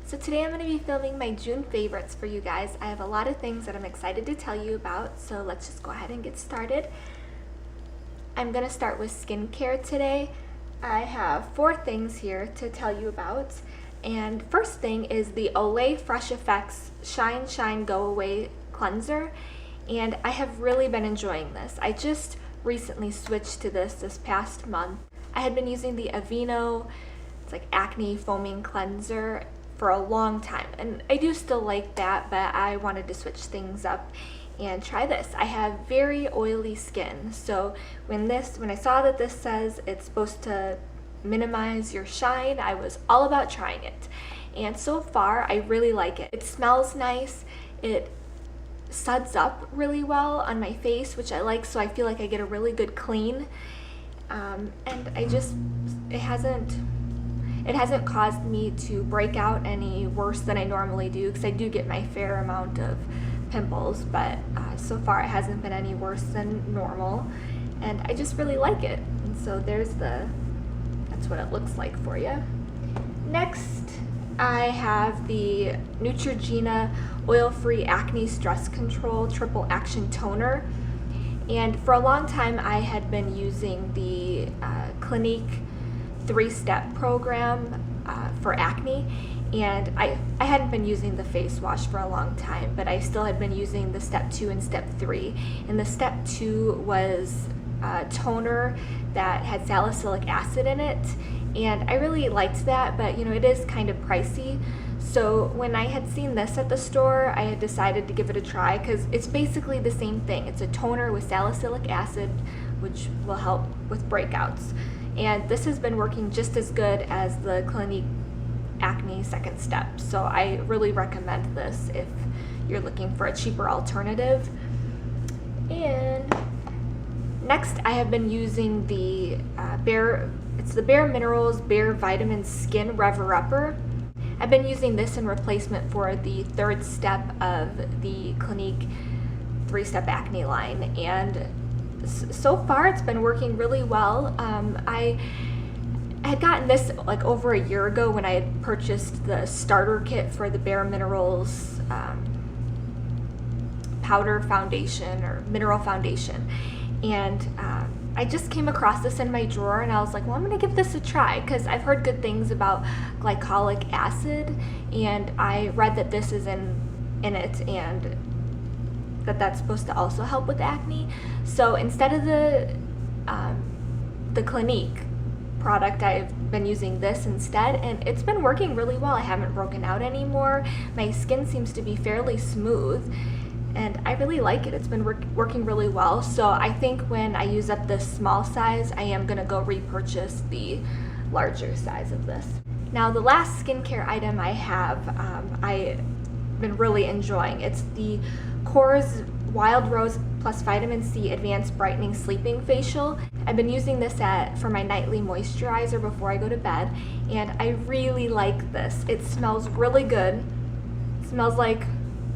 So today I'm going to be filming my June favorites for you guys. I have a lot of things that I'm excited to tell you about, so let's just go ahead and get started. I'm going to start with skincare today. I have 4 things here to tell you about. And first thing is the Olay Fresh Effects Shine Shine Go Away Cleanser. And I have really been enjoying this. I just recently switched to this past month. I had been using the Aveeno, it's like acne foaming cleanser, for a long time, and I do still like that, but I wanted to switch things up and try this. I have very oily skin, so when I saw that this says it's supposed to minimize your shine, I was all about trying it. And so far I really like it. It smells nice, it suds up really well on my face, which I like, so I feel like I get a really good clean. And it hasn't caused me to break out any worse than I normally do, because I do get my fair amount of pimples, but so far it hasn't been any worse than normal, and I just really like it. And so that's what it looks like for you. Next, I have the Neutrogena Oil-Free Acne Stress Control Triple Action Toner. And for a long time I had been using the Clinique 3-step program for acne, and I hadn't been using the face wash for a long time, but I still had been using the step 2 and step 3. And the step 2 was a toner that had salicylic acid in it, and I really liked that, but it is kind of pricey. So when I had seen this at the store, I had decided to give it a try, because it's basically the same thing. It's a toner with salicylic acid, which will help with breakouts. And this has been working just as good as the Clinique Acne second step. So I really recommend this if you're looking for a cheaper alternative. And next I have been using the Bare Minerals Bare Vitamin Skin Rev-er. I've been using this in replacement for the 3rd step of the Clinique 3-step acne line, and so far it's been working really well. I had gotten this like over a year ago when I had purchased the starter kit for the Bare Minerals powder foundation or mineral foundation, and I just came across this in my drawer, and I was like, well, I'm gonna give this a try, because I've heard good things about glycolic acid, and I read that this is in it, and that's supposed to also help with acne. So instead of the Clinique product, I've been using this instead, and it's been working really well. I haven't broken out anymore. My skin seems to be fairly smooth, and I really like it. It's been working really well. So I think when I use up this small size, I am gonna go repurchase the larger size of this. Now the last skincare item I have, I've been really enjoying. It's the Korres Wild Rose plus Vitamin C Advanced Brightening Sleeping Facial. I've been using this for my nightly moisturizer before I go to bed, and I really like this. It smells really good. It smells like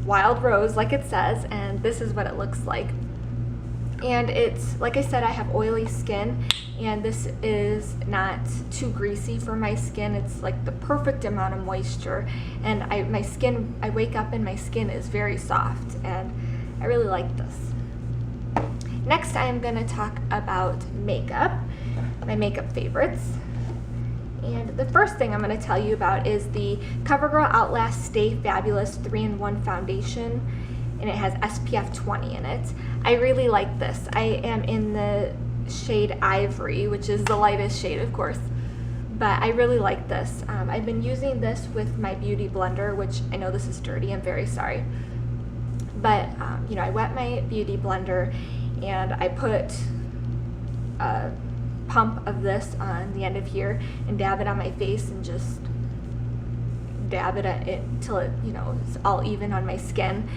wild rose, like it says, and this is what it looks like. And it's, like I said, I have oily skin, and this is not too greasy for my skin. It's like the perfect amount of moisture, and I wake up and my skin is very soft, and I really like this. Next, I am going to talk about makeup, my makeup favorites. And the first thing I'm going to tell you about is the CoverGirl Outlast Stay Fabulous 3-in-1 Foundation, and it has SPF 20 in it. I really like this. I am in the shade Ivory, which is the lightest shade, of course, but I really like this. I've been using this with my beauty blender, which I know this is dirty, I'm very sorry. But, I wet my beauty blender, and I put a pump of this on the end of here and dab it on my face, and just dab it until it, it's all even on my skin.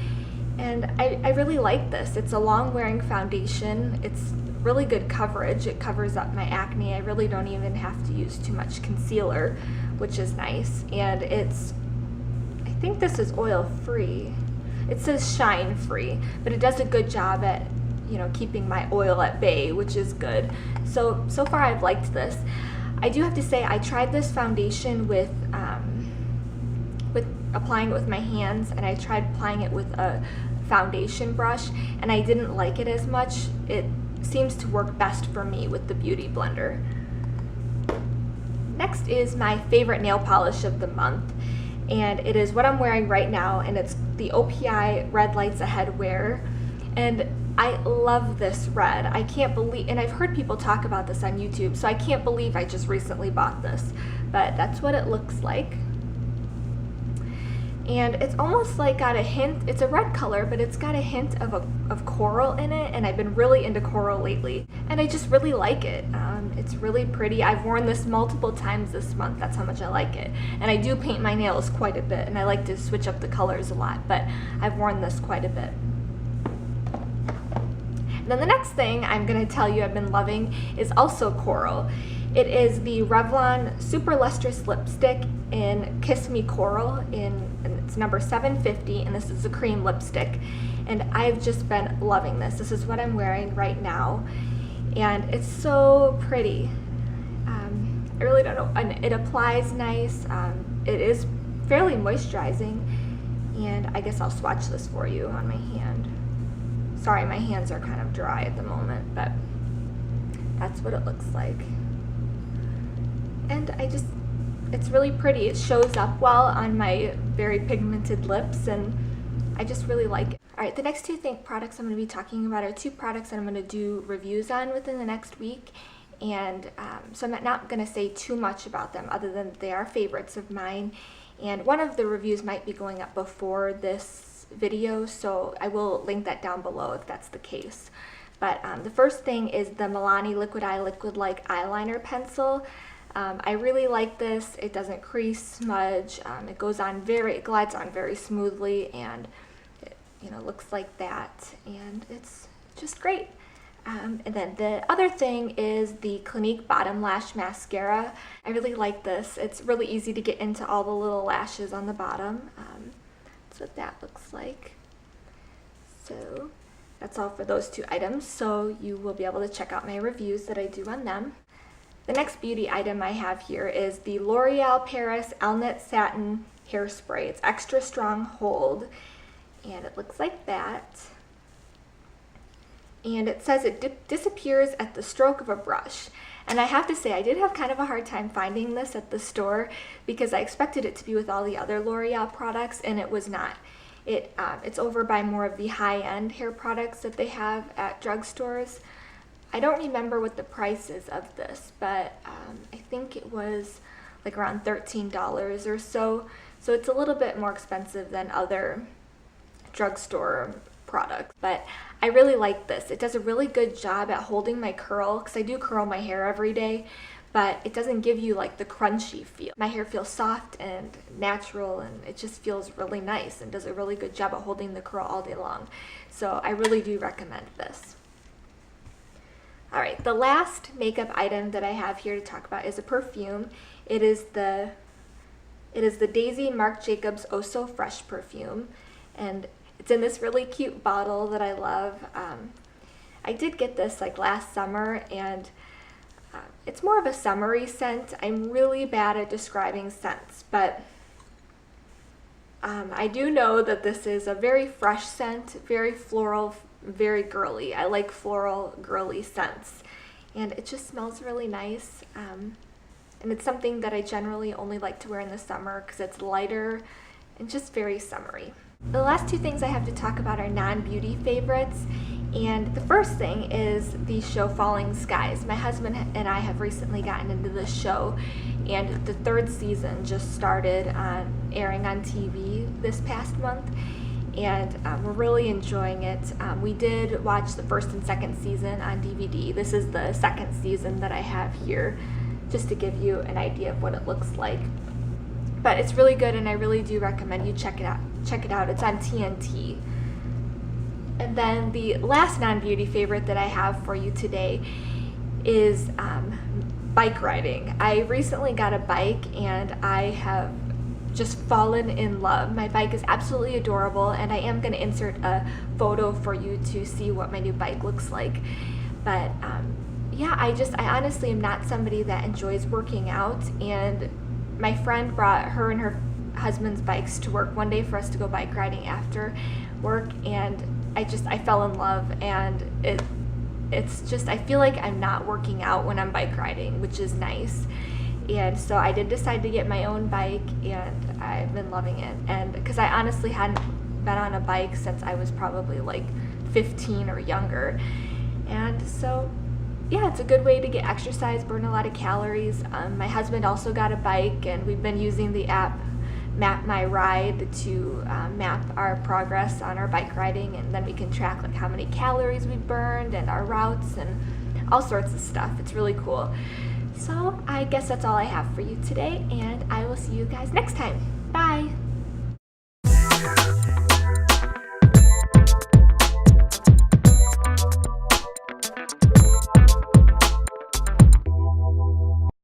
And I really like this. It's a long-wearing foundation. It's really good coverage. It covers up my acne. I really don't even have to use too much concealer, which is nice. And I think this is oil-free. It says shine-free, but it does a good job at, keeping my oil at bay, which is good. So far I've liked this. I do have to say I tried this foundation with with applying it with my hands, and I tried applying it with a foundation brush, and I didn't like it as much. It seems to work best for me with the Beauty Blender. Next is my favorite nail polish of the month, and it is what I'm wearing right now, and it's the OPI Red Lights Ahead Wear. And I love this red. I can't believe, and I've heard people talk about this on YouTube, so I can't believe I just recently bought this, but that's what it looks like. And it's almost like got a hint, it's a red color, but it's got a hint of coral in it, and I've been really into coral lately, and I just really like it. It's really pretty. I've worn this multiple times this month, that's how much I like it. And I do paint my nails quite a bit, and I like to switch up the colors a lot, but I've worn this quite a bit. Then the next thing I'm going to tell you I've been loving is also coral. It is the Revlon Super Lustrous Lipstick in Kiss Me Coral, and it's number 750, and this is a cream lipstick. And I've just been loving this. This is what I'm wearing right now, and it's so pretty. I really don't know, and it applies nice. It is fairly moisturizing, and I guess I'll swatch this for you on my hand. Sorry, my hands are kind of dry at the moment, but that's what it looks like. And it's really pretty. It shows up well on my very pigmented lips, and I just really like it. All right, the next two products I'm going to be talking about are two products that I'm going to do reviews on within the next week. And so I'm not going to say too much about them other than they are favorites of mine. And one of the reviews might be going up before this video, so I will link that down below if that's the case. But the first thing is the Milani Liquid Eye Liquid Like Eyeliner Pencil. I really like this. It doesn't crease, smudge. It glides on very smoothly, and it, looks like that, and it's just great. And then the other thing is the Clinique Bottom Lash Mascara. I really like this. It's really easy to get into all the little lashes on the bottom. That's what that looks like. So that's all for those two items, so you will be able to check out my reviews that I do on them. The next beauty item I have here is the L'Oreal Paris Elnett Satin Hairspray. It's extra strong hold, and it looks like that. And it says it disappears at the stroke of a brush. And I have to say, I did have kind of a hard time finding this at the store because I expected it to be with all the other L'Oreal products, and it was not. It's over by more of the high-end hair products that they have at drugstores. I don't remember what the price is of this, but I think it was like around $13 or so. So it's a little bit more expensive than other drugstore products, but I really like this. It does a really good job at holding my curl, because I do curl my hair every day, but it doesn't give you like the crunchy feel. My hair feels soft and natural, and it just feels really nice and does a really good job at holding the curl all day long. So I really do recommend this. All right, the last makeup item that I have here to talk about is a perfume. It is the Daisy Marc Jacobs Oh So Fresh perfume, and it's in this really cute bottle that I love. I did get this like last summer, and it's more of a summery scent. I'm really bad at describing scents, but I do know that this is a very fresh scent, very floral, very girly. I like floral, girly scents, and it just smells really nice. And it's something that I generally only like to wear in the summer because it's lighter and just very summery. The last two things I have to talk about are non-beauty favorites, and the first thing is the show Falling Skies. My husband and I have recently gotten into this show, and the third season just started airing on TV this past month, and we're really enjoying it. We did watch the first and second season on DVD. This is the second season that I have here, just to give you an idea of what it looks like. But it's really good, and I really do recommend you check it out. It's on TNT. And then the last non-beauty favorite that I have for you today is bike riding. I recently got a bike, and I have just fallen in love. My bike is absolutely adorable, and I am going to insert a photo for you to see what my new bike looks like. But yeah, I honestly am not somebody that enjoys working out, and my friend brought her and her husband's bikes to work one day for us to go bike riding after work, and I fell in love, and it's just, I feel like I'm not working out when I'm bike riding, which is nice. And so I did decide to get my own bike, and I've been loving it. And because I honestly hadn't been on a bike since I was probably like 15 or younger. And so yeah, it's a good way to get exercise, burn a lot of calories. My husband also got a bike, and we've been using the app Map My Ride to map our progress on our bike riding, and then we can track like how many calories we burned and our routes and all sorts of stuff. It's really cool. So I guess that's all I have for you today, and I will see you guys next time. Bye!